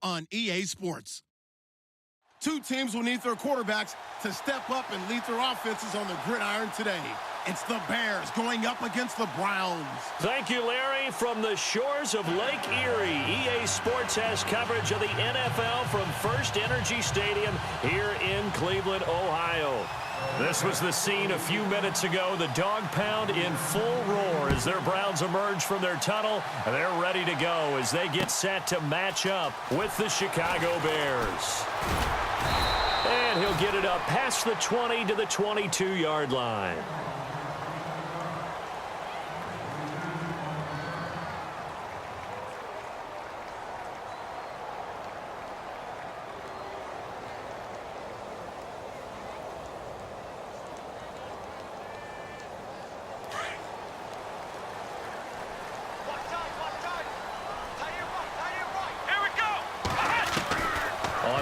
all on EA Sports. Two teams will need their quarterbacks to step up and lead their offenses on the gridiron today. It's the Bears going up against the Browns. Thank you, Larry. From the shores of Lake Erie, EA Sports has coverage of the NFL from First Energy Stadium here in Cleveland, Ohio. This was the scene a few minutes ago. The dog pound in full roar as their Browns emerge from their tunnel. They're ready to go as they get set to match up with the Chicago Bears. And he'll get it up past the 20 to the 22-yard line.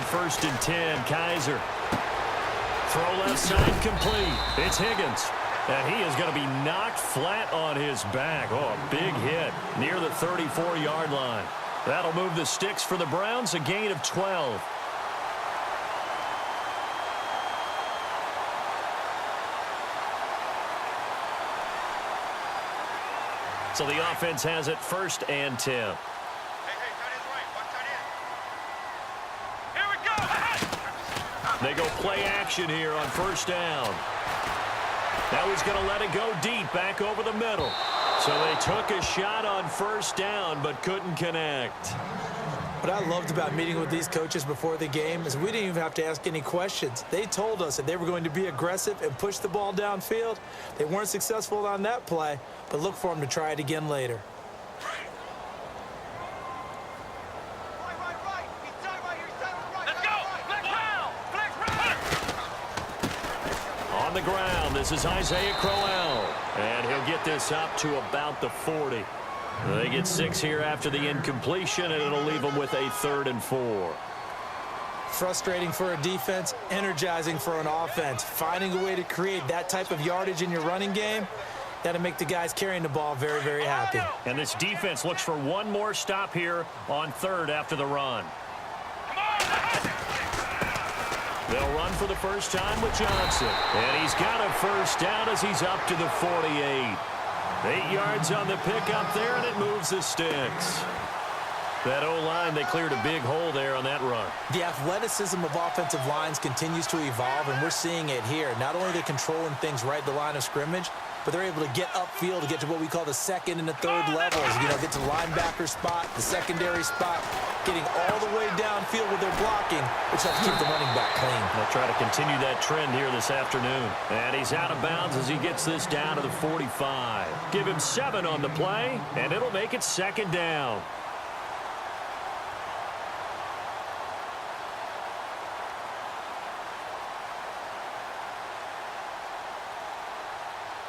First and 10, Kaiser. Throw left side complete. It's Higgins. And he is going to be knocked flat on his back. Oh, a big hit near the 34-yard line. That'll move the sticks for the Browns, a gain of 12. So the offense has it first and 10. They go play action here on first down. Now he's going to let it go deep back over the middle. So they took a shot on first down but couldn't connect. What I loved about meeting with these coaches before the game is we didn't even have to ask any questions. They told us that they were going to be aggressive and push the ball downfield. They weren't successful on that play, but look for them to try it again later. On the ground, this is Isaiah Crowell, and he'll get this up to about the 40. They get 6 here after the incompletion, and it'll leave them with a 3rd and 4. Frustrating for a defense, energizing for an offense. Finding a way to create that type of yardage in your running game, that'll make the guys carrying the ball very, very happy. And this defense looks for one more stop here on 3rd after the run. They'll run for the first time with Johnson. And he's got a first down as he's up to the 48. 8 yards on the pickup there, and it moves the sticks. That O-line, they cleared a big hole there on that run. The athleticism of offensive lines continues to evolve, and we're seeing it here. Not only are they controlling things right at the line of scrimmage, but they're able to get upfield to get to what we call the 2nd and the 3rd levels. You know, get to the linebacker spot, the secondary spot, getting all the way downfield with their blocking, which helps keep the running back clean. They'll try to continue that trend here this afternoon. And he's out of bounds as he gets this down to the 45. Give him 7 on the play, and it'll make it 2nd down.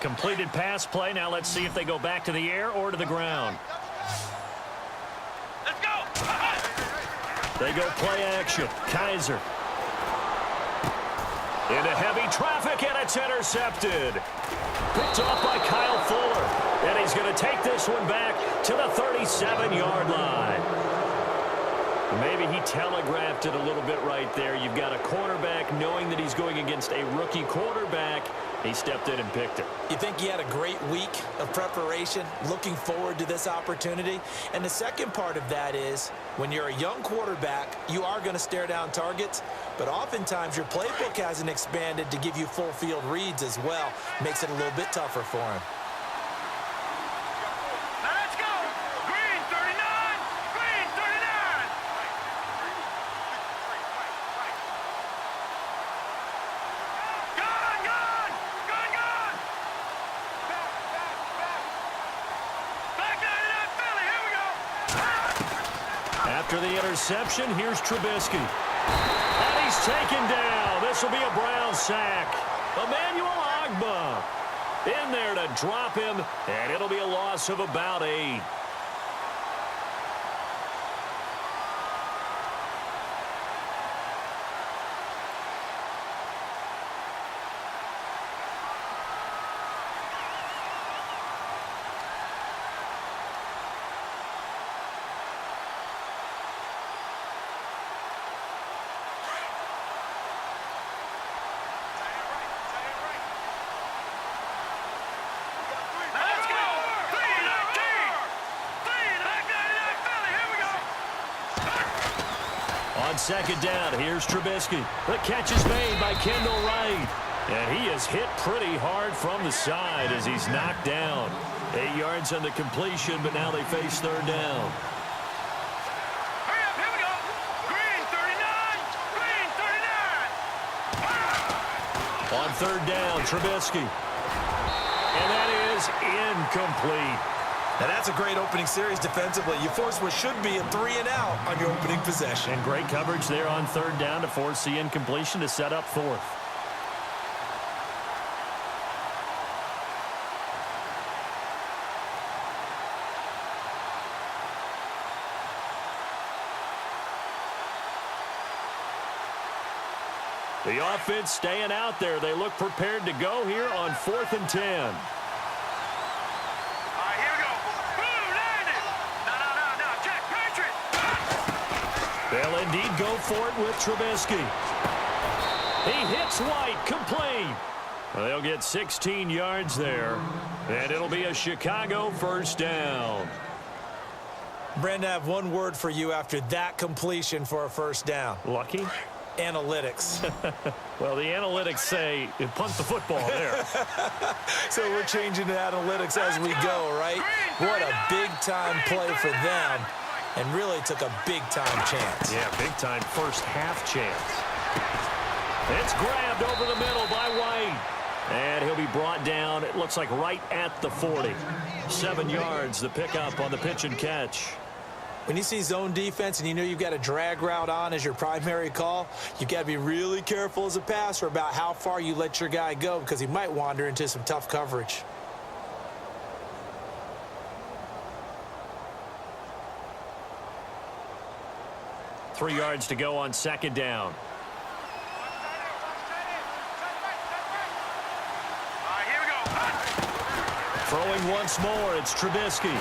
Completed pass play. Now let's see if they go back to the air or to the ground. Let's go! They go play action. Kaiser. Into heavy traffic, and it's intercepted. Picked off by Kyle Fuller. And he's going to take this one back to the 37-yard line. Maybe he telegraphed it a little bit right there. You've got a cornerback knowing that he's going against a rookie quarterback. He stepped in and picked it. You think he had a great week of preparation, looking forward to this opportunity? And the second part of that is, when you're a young quarterback, you are going to stare down targets, but oftentimes your playbook hasn't expanded to give you full field reads as well. Makes it a little bit tougher for him. After the interception, here's Trubisky. And he's taken down. This will be a Brown sack. Emmanuel Ogbah in there to drop him, and it'll be a loss of about 8. On second down, here's Trubisky. The catch is made by Kendall Wright. And he is hit pretty hard from the side as he's knocked down. 8 yards on the completion, but now they face third down. Hurry up, here we go. Green 39. Green 39. On third down, Trubisky. And that is incomplete. And that's a great opening series defensively. You force what should be a 3-and-out on your opening possession. And great coverage there on third down to force the incompletion to set up fourth. The offense staying out there. They look prepared to go here on 4th and 10. All right, here we go. Boom, landed. No, Jack Patrick. They'll indeed go for it with Trubisky. He hits White, complete. Well, they'll get 16 yards there, and it'll be a Chicago first down. Brandon, I have one word for you after that completion for a first down. Lucky? Analytics. Well, the analytics say punt the football there. So we're changing to analytics as we go, right? What a big-time play for them, and really took a big-time chance. Yeah, big-time first half chance. It's grabbed over the middle by White. And he'll be brought down, it looks like right at the 40. 7 yards, the pickup on the pitch and catch. When you see zone defense and you know you've got a drag route on as your primary call, you've got to be really careful as a passer about how far you let your guy go because he might wander into some tough coverage. Three yards to go on second down. All right, here we go. Throwing once more, it's Trubisky.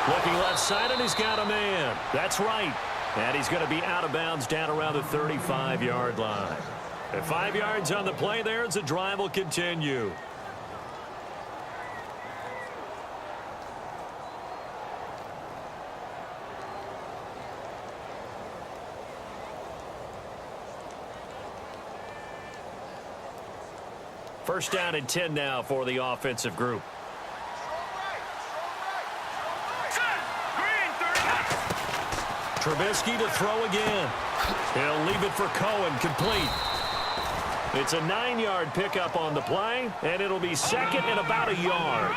Looking left side, and he's got a man. That's right. And he's going to be out of bounds down around the 35-yard line. At 5 yards on the play there, as the drive will continue. First down and 10 now for the offensive group. Trubisky to throw again. He'll leave it for Cohen, complete. It's a 9-yard pickup on the play, and it'll be second and about a yard.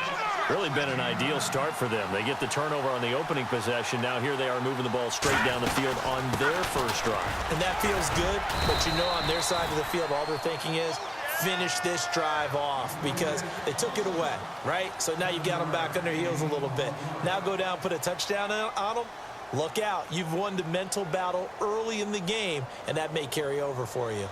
Really been an ideal start for them. They get the turnover on the opening possession. Now here they are moving the ball straight down the field on their first drive. And that feels good, but you know on their side of the field all they're thinking is finish this drive off because they took it away, right? So now you got them back on their heels a little bit. Now go down, put a touchdown on them. Look out. You've won the mental battle early in the game, and that may carry over for you.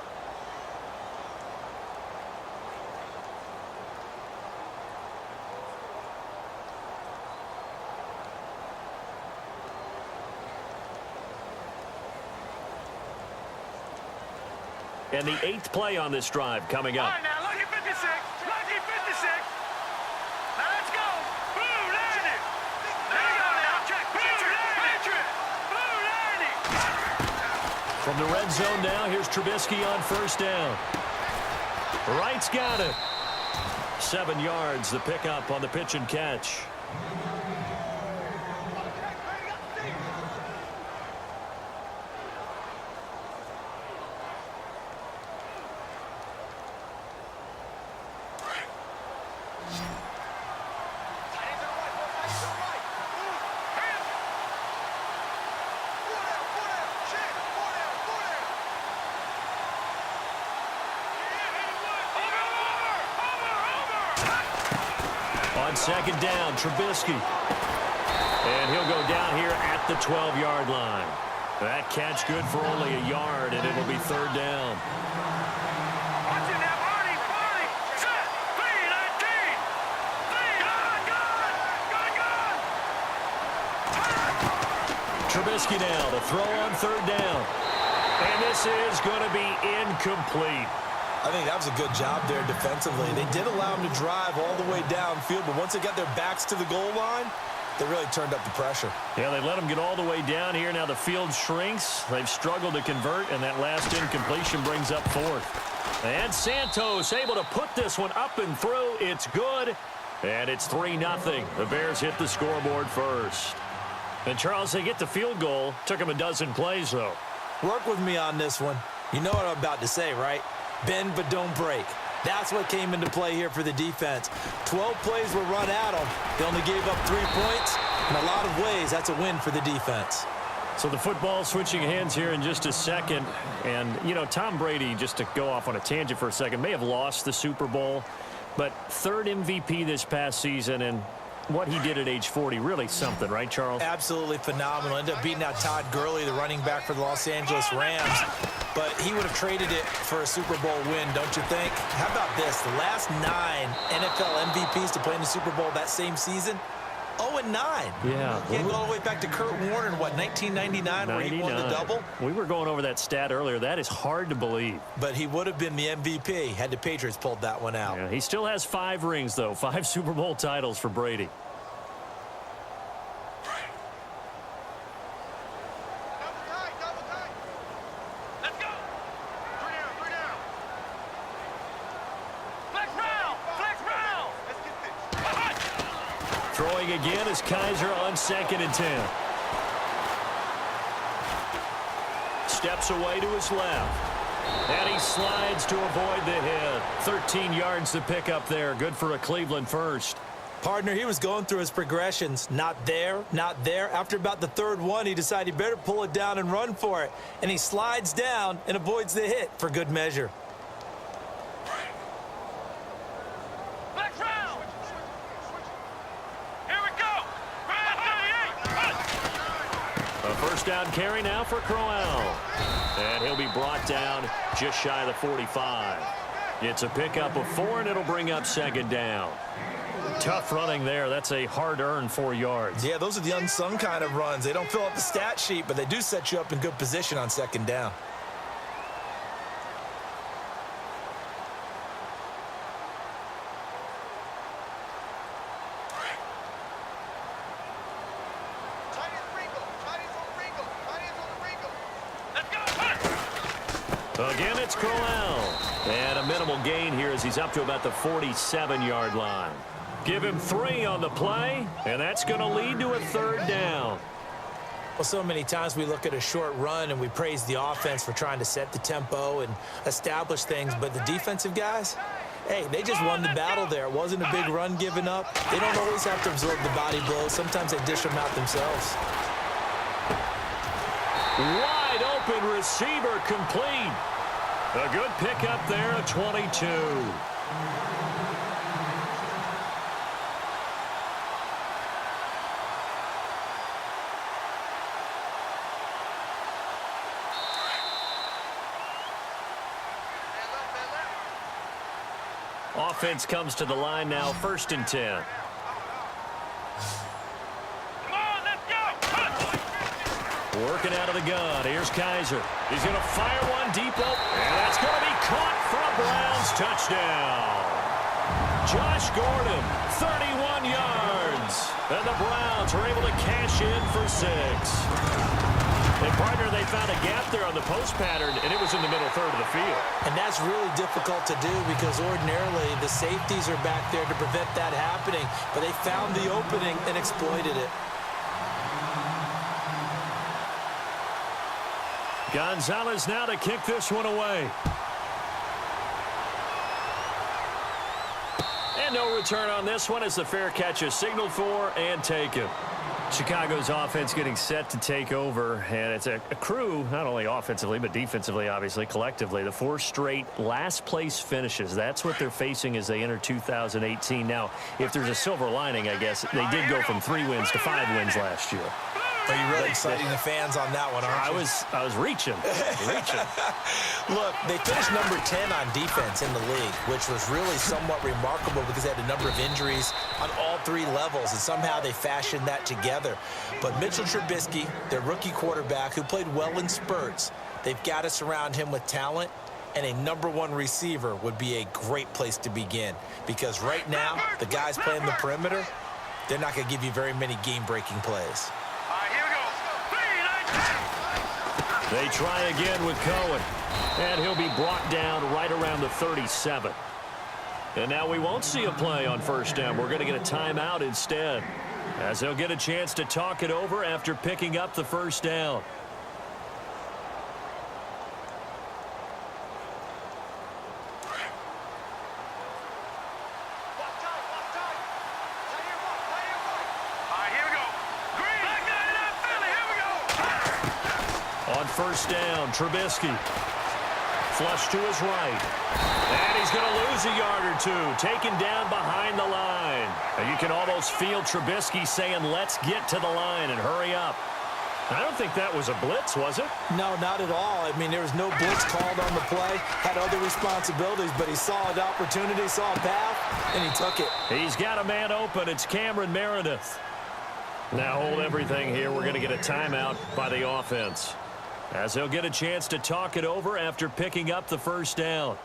And the 8th play on this drive coming up. All right, now, lucky 56. Lucky 56. Now, let's go. Blue landed. There you go now. Check. Blue landed. From the red zone now, here's Trubisky on first down. Wright's got it. 7 yards, the pickup on the pitch and catch. On second down, Trubisky. And he'll go down here at the 12-yard line. That catch good for only a yard, and it'll be third down. Watch it now, Barney. Set. B-19. Good. Trubisky now to throw on third down. And this is going to be incomplete. I think that was a good job there defensively. They did allow them to drive all the way downfield, but once they got their backs to the goal line, They really turned up the pressure. Yeah, they let them get all the way down here. Now the field shrinks. They've struggled to convert, and that last incompletion brings up fourth. And Santos able to put this one up and through. It's good, and it's 3-0. The Bears hit the scoreboard first. And, Charles, they get the field goal. Took them a dozen plays, though. Work with me on this one. You know what I'm about to say, right? Bend but don't break. That's what came into play here for the defense. 12 plays were run at them. They only gave up 3 points. In a lot of ways, that's a win for the defense. So the football switching hands here in just a second. And, you know, Tom Brady, just to go off on a tangent for a second, may have lost the Super Bowl, but third MVP this past season, and what he did at age 40, really something, right, Charles? Absolutely phenomenal. Ended up beating out Todd Gurley, the running back for the Los Angeles Rams. But he would have traded it for a Super Bowl win, don't you think? How about this? The last 9 NFL MVPs to play in the Super Bowl that same season, 0-9. Yeah. You can't go all the way back to Kurt Warner in, what, 1999, where he won the double? We were going over that stat earlier. That is hard to believe. But he would have been the MVP had the Patriots pulled that one out. Yeah, he still has 5 rings, though. 5 Super Bowl titles for Brady. Throwing again is Kaiser on 2nd and 10. Steps away to his left. And he slides to avoid the hit. 13 yards to pick up there. Good for a Cleveland first. Partner, he was going through his progressions. Not there, not there. After about the 3rd one, he decided he better pull it down and run for it. And he slides down and avoids the hit for good measure. First down carry now for Crowell. And he'll be brought down just shy of the 45. It's a pickup of 4, and it'll bring up 2nd down. Tough running there. That's a hard-earned 4 yards. Yeah, those are the unsung kind of runs. They don't fill up the stat sheet, but they do set you up in good position on 2nd down. Again, it's Crowell. And a minimal gain here as he's up to about the 47-yard line. Give him 3 on the play, and that's going to lead to a 3rd down. Well, so many times we look at a short run and we praise the offense for trying to set the tempo and establish things, but the defensive guys, hey, they just won the battle there. It wasn't a big run given up. They don't always have to absorb the body blows. Sometimes they dish them out themselves. Wide open receiver complete. A good pickup there at 22. Offense comes to the line now, 1st and 10. Working out of the gun. Here's Kaiser. He's going to fire one deep open. And that's going to be caught for a Browns touchdown. Josh Gordon, 31 yards. And the Browns are able to cash in for 6. And, partner, they found a gap there on the post pattern, and it was in the middle 3rd of the field. And that's really difficult to do because ordinarily the safeties are back there to prevent that happening. But they found the opening and exploited it. Gonzalez now to kick this one away. And no return on this one as the fair catch is signaled for and taken. Chicago's offense getting set to take over, and it's a crew, not only offensively, but defensively, obviously, collectively. The 4 straight last-place finishes. That's what they're facing as they enter 2018. Now, if there's a silver lining, I guess, they did go from 3 wins to 5 wins last year. Are you really exciting the fans on that one, aren't you? I was reaching. Look, they finished number 10 on defense in the league, which was really somewhat remarkable because they had a number of injuries on all 3 levels, and somehow they fashioned that together. But Mitchell Trubisky, their rookie quarterback, who played well in spurts, they've got to surround him with talent, and a number 1 receiver would be a great place to begin because right now, the guys playing the perimeter, they're not going to give you very many game-breaking plays. All right, here we go. 3, 19. They try again with Cohen. And he'll be brought down right around the 37. And now we won't see a play on first down. We're going to get a timeout instead, as they'll get a chance to talk it over after picking up the first down. On first down, Trubisky. Flush to his right. And he's going to lose a yard or two. Taken down behind the line. And you can almost feel Trubisky saying, let's get to the line and hurry up. I don't think that was a blitz, was it? No, not at all. I mean, there was no blitz called on the play. Had other responsibilities, but he saw an opportunity, saw a path, and he took it. He's got a man open. It's Cameron Meredith. Now hold everything here. We're going to get a timeout by the offense, as they'll get a chance to talk it over after picking up the first down.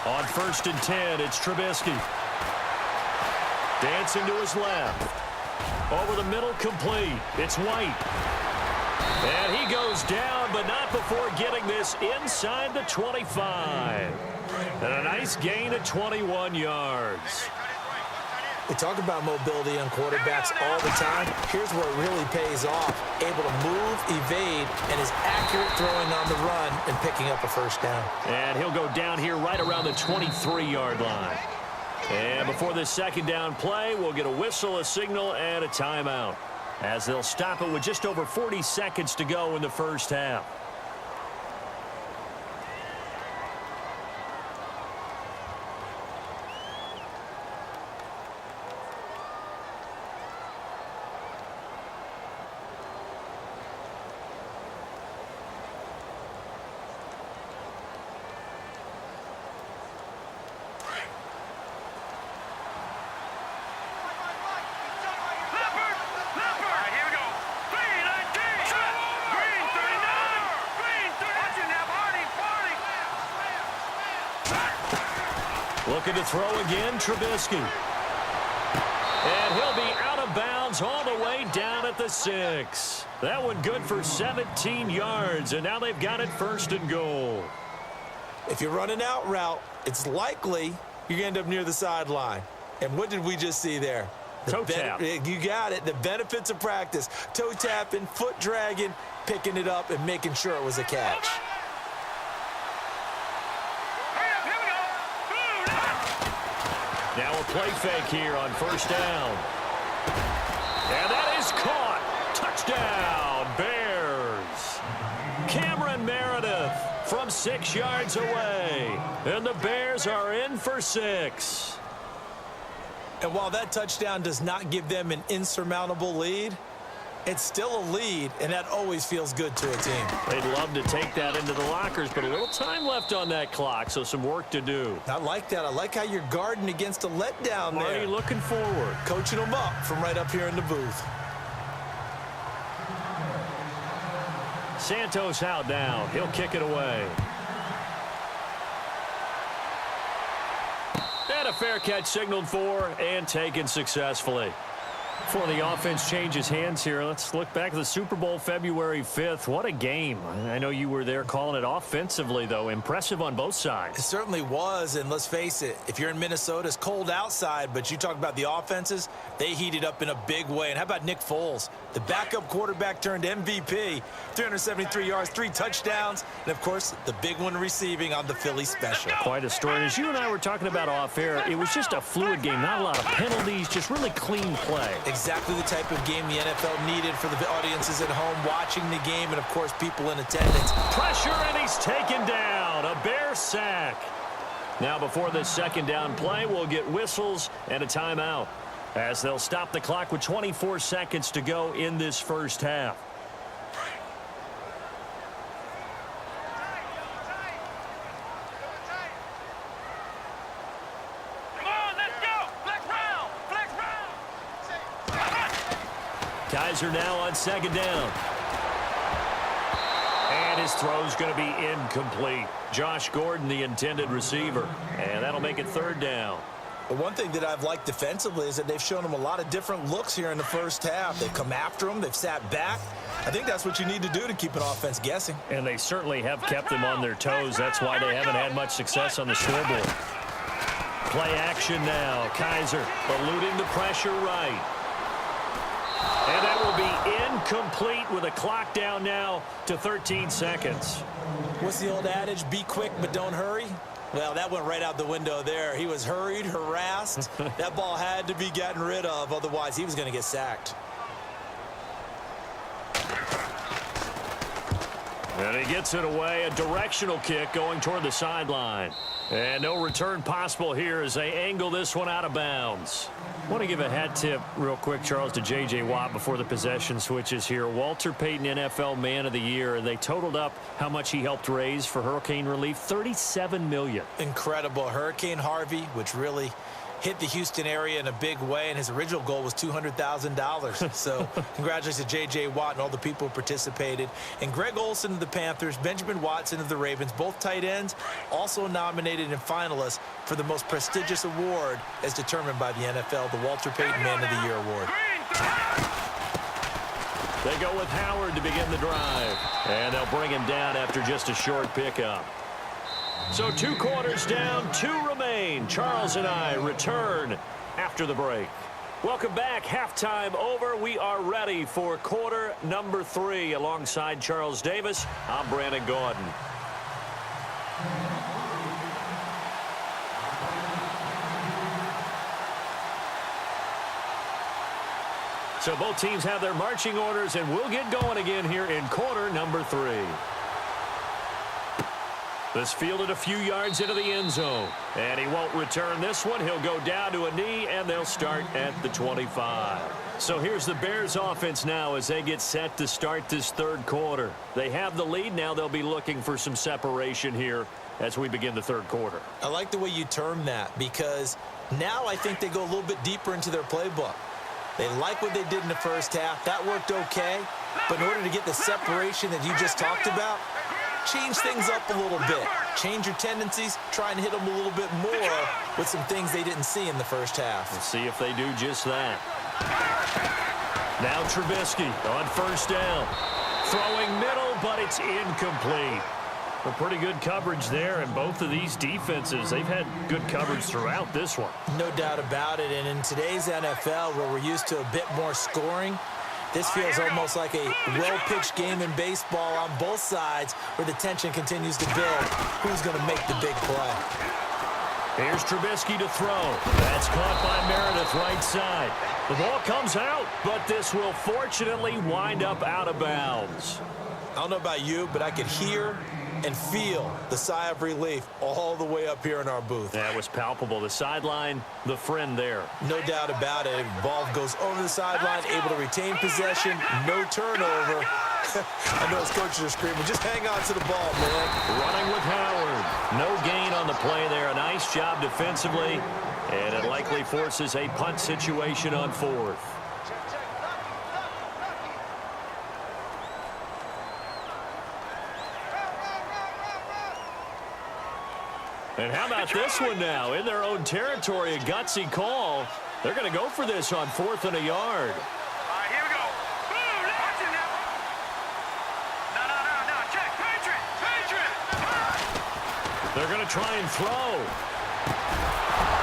On first and 10, it's Trubisky. Dancing to his left. Over the middle, complete. It's White. And he goes down, but not before getting this inside the 25. And a nice gain of 21 yards. We talk about mobility on quarterbacks all the time. Here's where it really pays off. Able to move, evade, and is accurate throwing on the run and picking up a first down. And he'll go down here right around the 23-yard line. And before this second down play, we'll get a whistle, a signal, and a timeout, as they'll stop it with just over 40 seconds to go in the first half. Looking to throw again, Trubisky. And he'll be out of bounds all the way down at the 6. That one good for 17 yards, and now they've got it first and goal. If you're running out route, it's likely you're going to end up near the sideline. And what did we just see there? Toe tap. You got it. The benefits of practice. Toe tapping, foot dragging, picking it up, and making sure it was a catch. Now a play fake here on first down. And that is caught. Touchdown, Bears. Cameron Meredith from 6 yards away. And the Bears are in for 6. And while that touchdown does not give them an insurmountable lead, it's still a lead, and that always feels good to a team. They'd love to take that into the lockers, but a little time left on that clock, so some work to do. I like that. I like how you're guarding against a letdown there. Marty looking forward. Coaching them up from right up here in the booth. Santos out down. He'll kick it away. And a fair catch signaled for and taken successfully. Before the offense changes hands here, let's look back at the Super Bowl February 5th. What a game. I know you were there calling it offensively, though. Impressive on both sides. It certainly was, and let's face it, if you're in Minnesota, it's cold outside, but you talk about the offenses, they heated up in a big way. And how about Nick Foles? The backup quarterback turned MVP, 373 yards, 3 touchdowns, and, of course, the big one receiving on the Philly special. Quite a story. As you and I were talking about off air, it was just a fluid game. Not a lot of penalties, just really clean play. Exactly the type of game the NFL needed for the audiences at home watching the game and, of course, people in attendance. Pressure, and he's taken down. A Bear sack. Now, before this second down play, we'll get whistles and a timeout, as they'll stop the clock with 24 seconds to go in this first half. Kaiser now on second down. And his throw's going to be incomplete. Josh Gordon, the intended receiver. And that'll make it third down. But one thing that I've liked defensively is that they've shown him a lot of different looks here in the first half. They've come after him. They've sat back. I think that's what you need to do to keep an offense guessing. And they certainly have kept them on their toes. That's why they haven't had much success on the scoreboard. Play action now. Kaiser eluding the pressure right. And that will be incomplete with a clock down now to 13 seconds. What's the old adage? Be quick, but don't hurry. Well, that went right out the window there. He was hurried, harassed. That ball had to be gotten rid of. Otherwise, he was going to get sacked. And he gets it away. A directional kick going toward the sideline. And no return possible here as they angle this one out of bounds. I want to give a hat tip real quick, Charles, to J.J. Watt before the possession switches here. Walter Payton, NFL Man of the Year, and they totaled up how much he helped raise for hurricane relief, $37 million. Incredible. Hurricane Harvey, which really hit the Houston area in a big way, and his original goal was $200,000. So congratulations to J.J. Watt and all the people who participated. And Greg Olsen of the Panthers, Benjamin Watson of the Ravens, both tight ends, also nominated and finalists for the most prestigious award as determined by the NFL, the Walter Payton Man of the Year Award. They go with Howard to begin the drive. And they'll bring him down after just a short pickup. So 2 quarters down, 2 remain. Charles and I return after the break. Welcome back. Halftime over. We are ready for quarter number 3. Alongside Charles Davis, I'm Brandon Gordon. So both teams have their marching orders, and we'll get going again here in quarter number 3. This fielded a few yards into the end zone. And he won't return this one. He'll go down to a knee, and they'll start at the 25. So here's the Bears offense now as they get set to start this third quarter. They have the lead. Now they'll be looking for some separation here as we begin the third quarter. I like the way you term that because now I think they go a little bit deeper into their playbook. They like what they did in the first half. That worked okay. But in order to get the separation that you just talked about, change things up a little bit. Change your tendencies. Try and hit them a little bit more with some things they didn't see in the first half. We'll see if they do just that. Now Trubisky on first down. Throwing middle, but it's incomplete. Well, pretty good coverage there, and both of these defenses, they've had good coverage throughout this one. No doubt about it, and in today's NFL, where we're used to a bit more scoring, this feels almost like a well-pitched game in baseball on both sides where the tension continues to build. Who's going to make the big play? Here's Trubisky to throw. That's caught by Meredith right side. The ball comes out, but this will fortunately wind up out of bounds. I don't know about you, but I could hear and feel the sigh of relief all the way up here in our booth. That was palpable. The sideline, the friend there. No doubt about it. Ball goes over the sideline, able to retain possession, no turnover. I know his coaches are screaming, just hang on to the ball, man. Running with Howard. No gain on the play there. A nice job defensively, and it likely forces a punt situation on fourth. And how about this one now? In their own territory, a gutsy call. They're going to go for this on 4th and a yard. All right, here we go. Boom, watch it now. No. Check. Patriot. They're going to try and throw.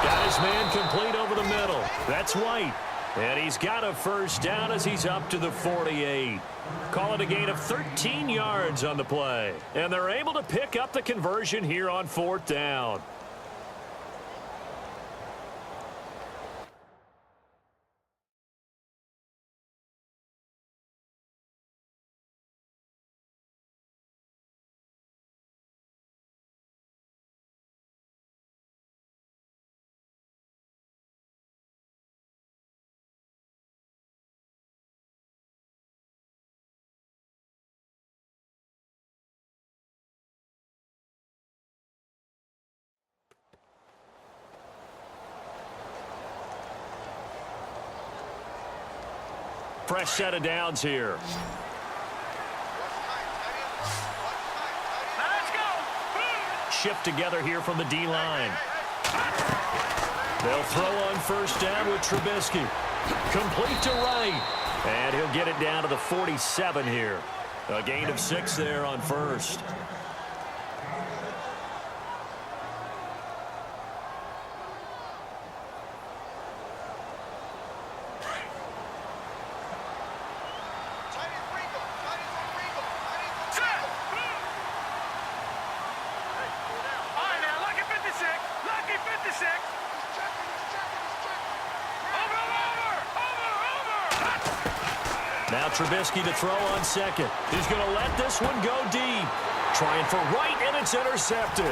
Got his man complete over the middle. That's White. And he's got a first down as he's up to the 48. Call it a gain of 13 yards on the play. And they're able to pick up the conversion here on 4th down. Fresh set of downs here. Let's go. Shift together here from the D-line. They'll throw on first down with Trubisky. Complete to right. And he'll get it down to the 47 here. A gain of 6 there on first. Now Trubisky to throw on second. He's going to let this one go deep. Trying for right, and it's intercepted.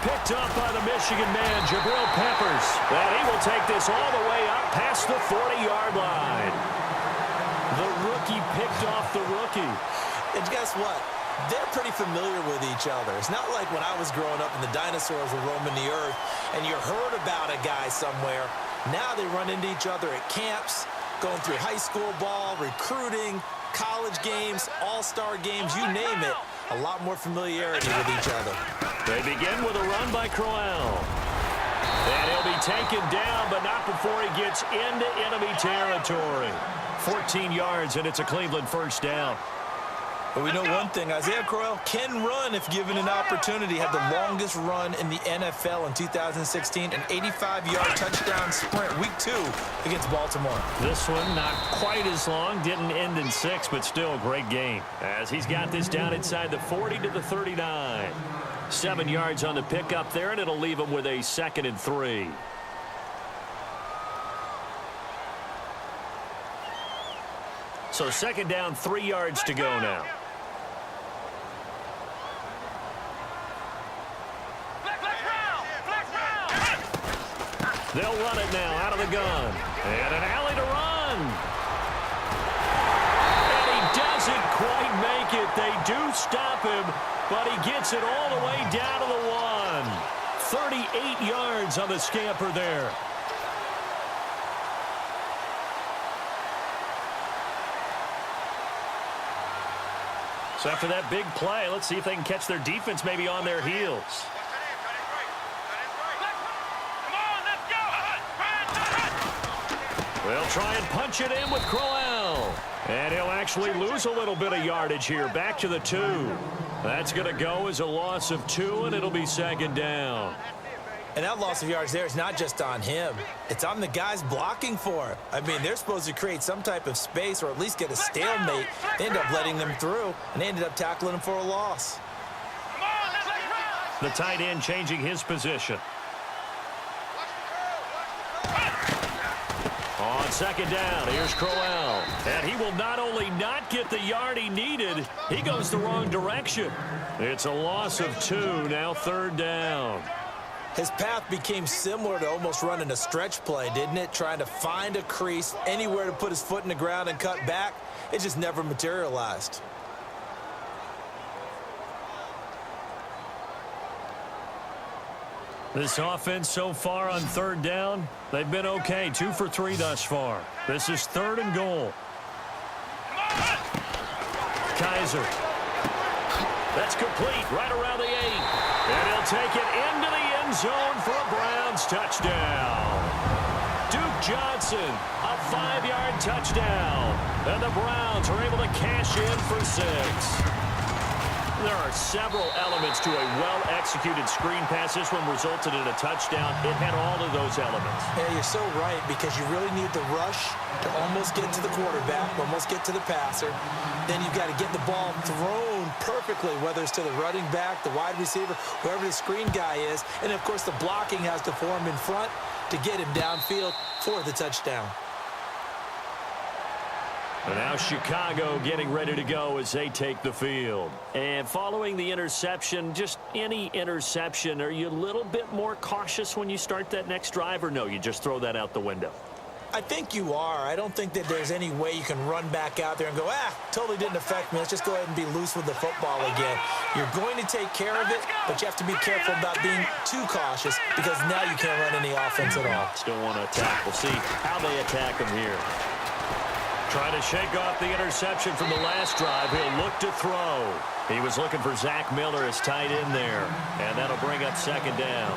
Picked up by the Michigan man, Jabril Peppers. And he will take this all the way up past the 40-yard line. The rookie picked off the rookie. And guess what? They're pretty familiar with each other. It's not like when I was growing up and the dinosaurs were roaming the earth and you heard about a guy somewhere. Now they run into each other at camps, going through high school ball, recruiting, college games, all-star games, you name it. A lot more familiarity with each other. They begin with a run by Crowell. And he'll be taken down, but not before he gets into enemy territory. 14 yards, and it's a Cleveland first down. But we know one thing, Isaiah Crowell can run if given an opportunity. Had the longest run in the NFL in 2016, an 85-yard touchdown sprint, week 2 against Baltimore. This one not quite as long, didn't end in 6, but still a great game. As he's got this down inside the 40 to the 39. 7 yards on the pickup there, and it'll leave him with a 2nd and 3. So 2nd down, 3 yards to go now. They'll run it now out of the gun. And an alley to run. And he doesn't quite make it. They do stop him, but he gets it all the way down to the 1. 38 yards on the scamper there. So after that big play, let's see if they can catch their defense maybe on their heels. They'll try and punch it in with Crowell. And he'll actually lose a little bit of yardage here. Back to the 2. That's going to go as a loss of 2, and it'll be 2nd down. And that loss of yards there is not just on him. It's on the guys blocking for it. I mean, they're supposed to create some type of space or at least get a stalemate. They end up letting them through, and they ended up tackling him for a loss. The tight end changing his position. On 2nd down, here's Crowell. And he will not only not get the yard he needed, he goes the wrong direction. It's a loss of 2, now 3rd down. His path became similar to almost running a stretch play, didn't it? Trying to find a crease, anywhere to put his foot in the ground and cut back. It just never materialized. This offense so far on 3rd down, they've been okay. 2 for 3 thus far. This is 3rd and goal. Kaiser. That's complete right around the 8. And he'll take it into the end zone for a Browns touchdown. Duke Johnson, a 5-yard touchdown. And the Browns are able to cash in for 6. There are several elements to a well-executed screen pass. This one resulted in a touchdown. It had all of those elements. Yeah, you're so right, because you really need the rush to almost get to the quarterback, almost get to the passer. Then you've got to get the ball thrown perfectly, whether it's to the running back, the wide receiver, whoever the screen guy is. And, of course, the blocking has to form in front to get him downfield for the touchdown. And now Chicago getting ready to go as they take the field. And following the interception, just any interception, are you a little bit more cautious when you start that next drive, or no, you just throw that out the window? I think you are. I don't think that there's any way you can run back out there and go, totally didn't affect me. Let's just go ahead and be loose with the football again. You're going to take care of it, but you have to be careful about being too cautious, because now you can't run any offense at all. Still want to attack. We'll see how they attack them here. Trying to shake off the interception from the last drive. He'll look to throw. He was looking for Zach Miller as tight end there. And that'll bring up second down.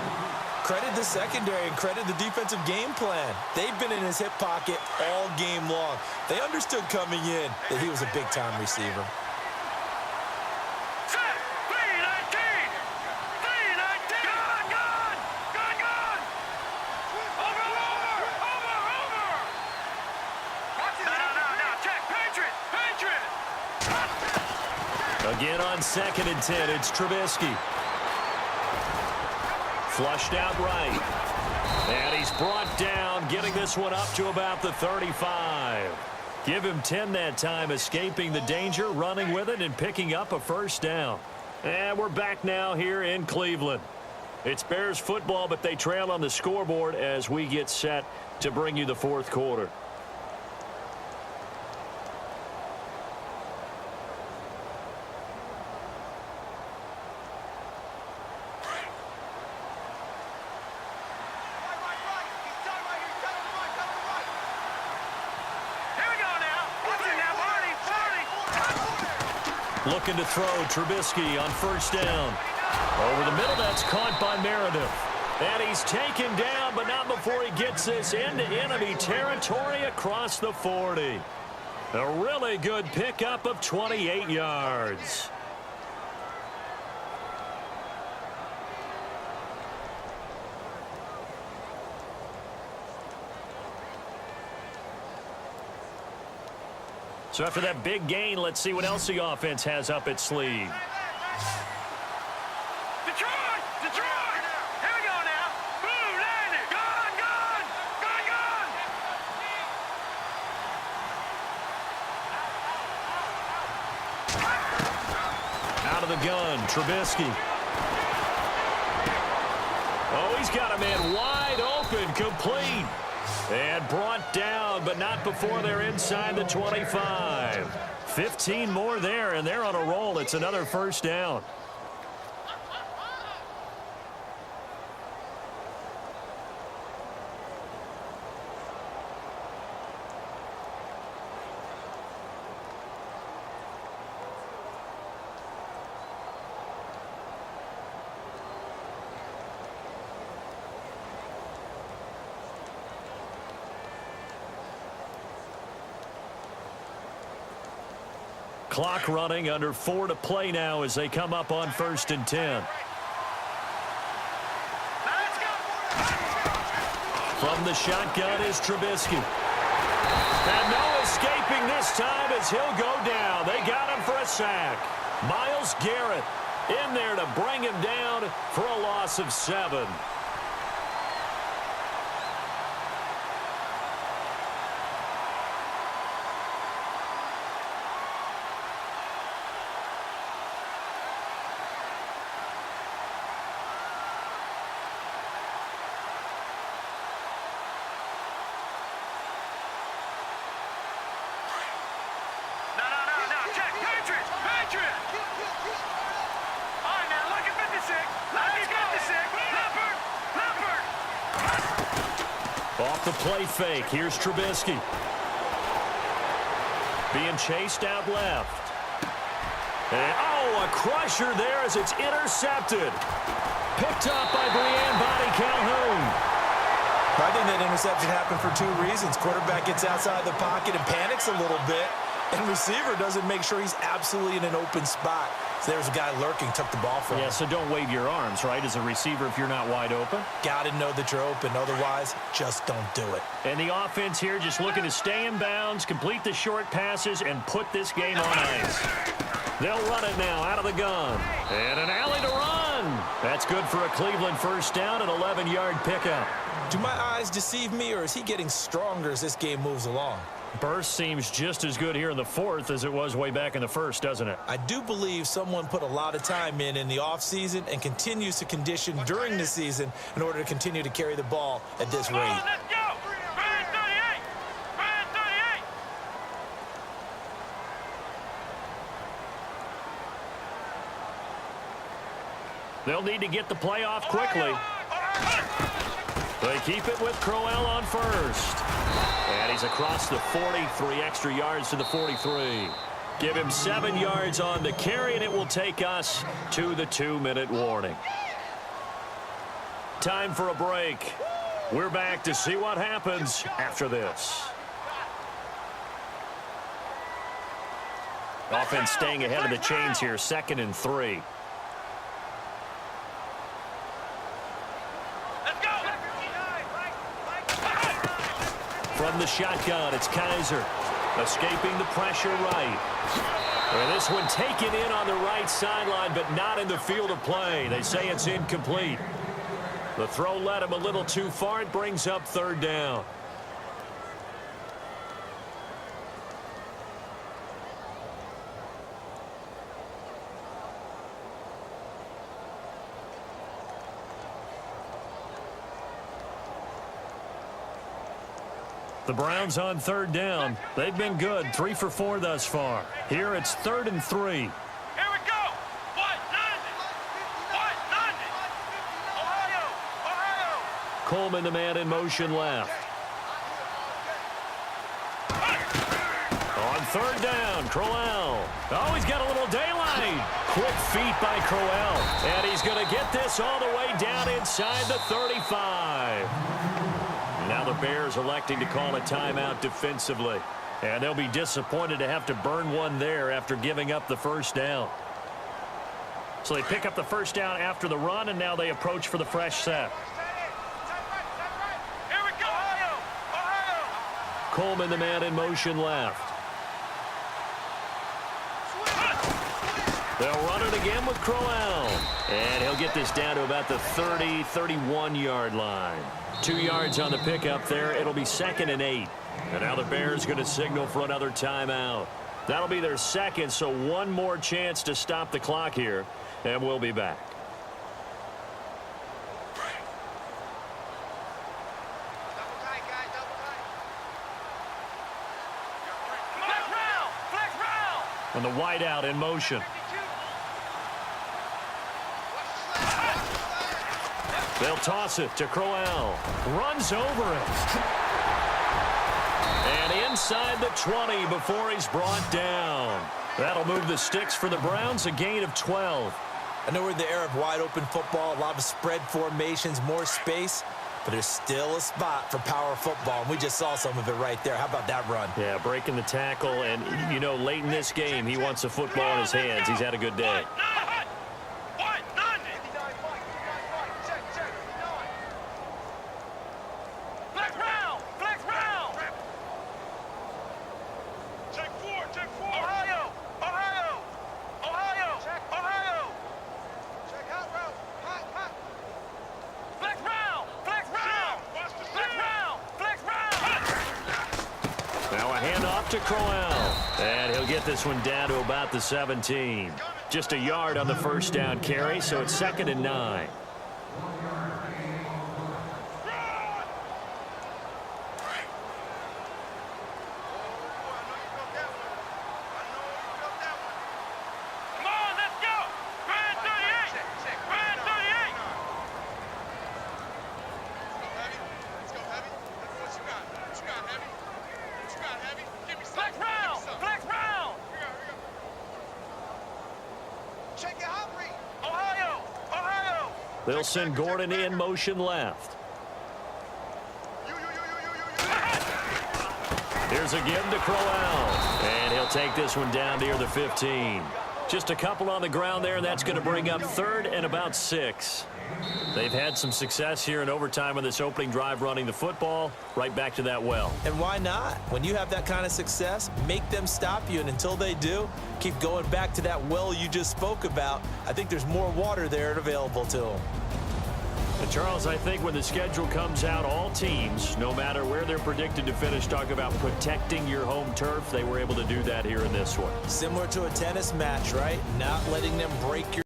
Credit the secondary and credit the defensive game plan. They've been in his hip pocket all game long. They understood coming in that he was a big-time receiver. Again on 2nd and 10, it's Trubisky. Flushed out right. And he's brought down, getting this one up to about the 35. Give him 10 that time, escaping the danger, running with it, and picking up a first down. And we're back now here in Cleveland. It's Bears football, but they trail on the scoreboard as we get set to bring you the fourth quarter. Looking to throw, Trubisky on first down. Over the middle, that's caught by Meredith. And he's taken down, but not before he gets this into enemy territory across the 40. A really good pickup of 28 yards. So after that big gain, let's see what else the offense has up its sleeve. Detroit! Detroit! Here we go now. Boom, landed. Gone, gone. Gone, gone. Out of the gun, Trubisky. Oh, he's got a man wide open, complete. And brought down, but not before they're inside the 25. 15 more there, and they're on a roll. It's another first down. Clock running, under 4 to play now as they come up on 1st and 10. From the shotgun is Trubisky. And no escaping this time as he'll go down. They got him for a sack. Myles Garrett in there to bring him down for a loss of 7. Off the play fake, here's Trubisky. Being chased out left. And, oh, a crusher there as it's intercepted. Picked up by Brianne Body Calhoun. I think that interception happened for 2 reasons. Quarterback gets outside the pocket and panics a little bit. And receiver doesn't make sure he's absolutely in an open spot. So there's a guy lurking, took the ball from him. Yeah, so don't wave your arms, right, as a receiver if you're not wide open. Got to know that you're open. Otherwise, just don't do it. And the offense here just looking to stay in bounds, complete the short passes, and put this game on ice. They'll run it now out of the gun. And an alley to run. That's good for a Cleveland first down, an 11-yard pickup. Do my eyes deceive me, or is he getting stronger as this game moves along? Burst seems just as good here in the 4th as it was way back in the 1st, doesn't it? I do believe someone put a lot of time in the offseason and continues to condition during the season in order to continue to carry the ball at this rate. Let's go! Brand 38! Brand 38! They'll need to get the play off quickly. They keep it with Crowell on first. And he's across the 40, 3 extra yards to the 43. Give him 7 yards on the carry, and it will take us to the 2-minute warning. Time for a break. We're back to see what happens after this. Offense staying ahead of the chains here, 2nd and 3. From the shotgun, it's Kaiser. Escaping the pressure right. And this one taken in on the right sideline, but not in the field of play. They say it's incomplete. The throw led him a little too far. It brings up 3rd down. The Browns on 3rd down. They've been good, 3 for 4 thus far. Here it's 3rd and 3. Here we go. Ohio. Coleman, the man in motion left. On 3rd down, Crowell. Oh, he's got a little daylight. Quick feet by Crowell. And he's going to get this all the way down inside the 35. Now the Bears electing to call a timeout defensively. And they'll be disappointed to have to burn one there after giving up the 1st down. So they pick up the 1st down after the run, and now they approach for the fresh set. Here we go. Ohio. Coleman, the man in motion left. They'll run it again with Crowell. And he'll get this down to about the 30, 31-yard line. 2 yards on the pickup there. It'll be 2nd and 8. And now the Bears going to signal for another timeout. That'll be their 2nd, so one more chance to stop the clock here. And we'll be back. And the wideout in motion. They'll toss it to Crowell. Runs over it. And inside the 20 before he's brought down. That'll move the sticks for the Browns, a gain of 12. I know we're in the era of wide-open football, a lot of spread formations, more space, but there's still a spot for power football, and we just saw some of it right there. How about that run? Yeah, breaking the tackle, and, you know, late in this game, he wants the football in his hands. He's had a good day. To Crowell, and he'll get this one down to about the 17. Just a yard on the 1st down carry, so it's 2nd and 9. They'll send Gordon in motion left. Here's a give to Crowell. And he'll take this one down near the 15. Just a couple on the ground there, and that's going to bring up 3rd and about 6. They've had some success here in overtime on this opening drive running the football. Right back to that well. And why not? When you have that kind of success, make them stop you, and until they do, keep going back to that well you just spoke about. I think there's more water there available to them. And Charles, I think when the schedule comes out, all teams, no matter where they're predicted to finish, talk about protecting your home turf. They were able to do that here in this one. Similar to a tennis match, right? Not letting them break your